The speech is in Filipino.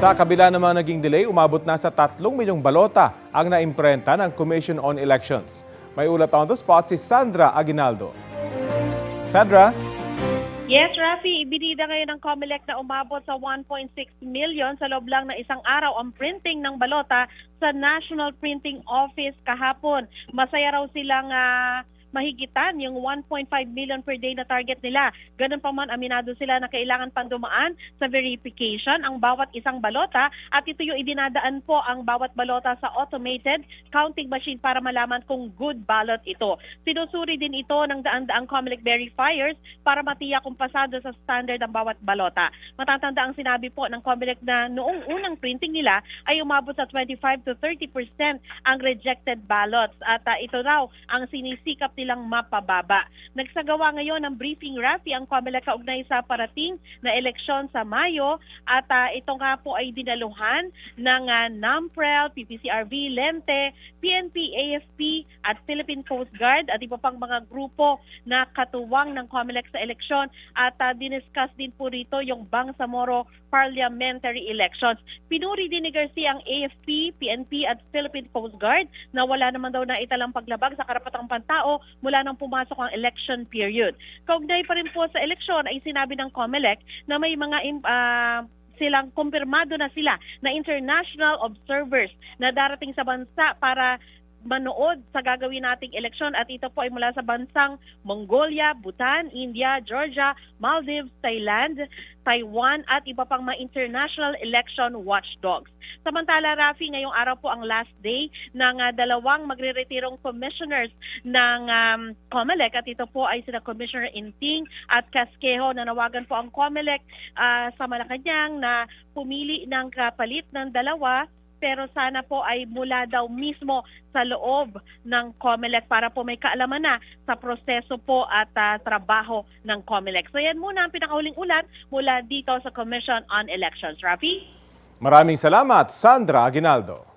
Sa kabila namang naging delay, umabot na sa 3 milyong balota ang naimprenta ng Commission on Elections. May ulat on the spot si Sandra Aguinaldo. Sandra? Yes, Rafi, ibinida ngayon ng COMELEC na umabot sa 1.6 million sa loob lang ng isang araw ang printing ng balota sa National Printing Office kahapon. Masaya raw silang mahigitan yung 1.5 million per day na target nila. Ganun pa man, aminado sila na kailangan pang dumaan sa verification ang bawat isang balota at ito yung idinadaan po ang bawat balota sa automated counting machine para malaman kung good ballot ito. Sinusuri din ito ng daan-daang COMELEC verifiers para matiyak kung pasado sa standard ang bawat balota. Matatanda ang sinabi po ng COMELEC na noong unang printing nila ay umabot sa 25 to 30% ang rejected ballots at ito raw ang sinisikap nilang mapababa. Nagsagawa ngayon ng briefing, Rafi, ang COMELEC kaugnay sa parating na eleksyon sa Mayo at ito nga po ay dinaluhan ng NAMPREL, PPCRV, Lente, PNP, AFP at Philippine Coast Guard at iba pang mga grupo na katuwang ng COMELEC sa eleksyon at diniscuss din po rito yung Bangsamoro parliamentary elections. Pinuri din ni Garcia ang AFP, PNP at Philippine Coast Guard na wala naman daw na italang paglabag sa karapatang pantao mula nang pumasok ang election period. Kaugnay pa rin po sa eleksyon ay sinabi ng COMELEC na may mga silang kumpirmado na sila na international observers na darating sa bansa para manood sa gagawin nating eleksyon at ito po ay mula sa bansang Mongolia, Bhutan, India, Georgia, Maldives, Thailand, Taiwan at iba pang mga international election watchdogs. Samantala, Rafi, ngayong araw po ang last day ng dalawang magre-retirong commissioners ng COMELEC at ito po ay sina Commissioner Inting at Casquejo. Nanawagan po ang COMELEC sa Malacanang na pumili ng kapalit ng dalawa pero sana po ay mula daw mismo sa loob ng COMELEC para po may kaalaman na sa proseso po at trabaho ng COMELEC. So yan muna ang pinakahuling ulat mula dito sa Commission on Elections. Rafi? Maraming salamat, Sandra Aguinaldo.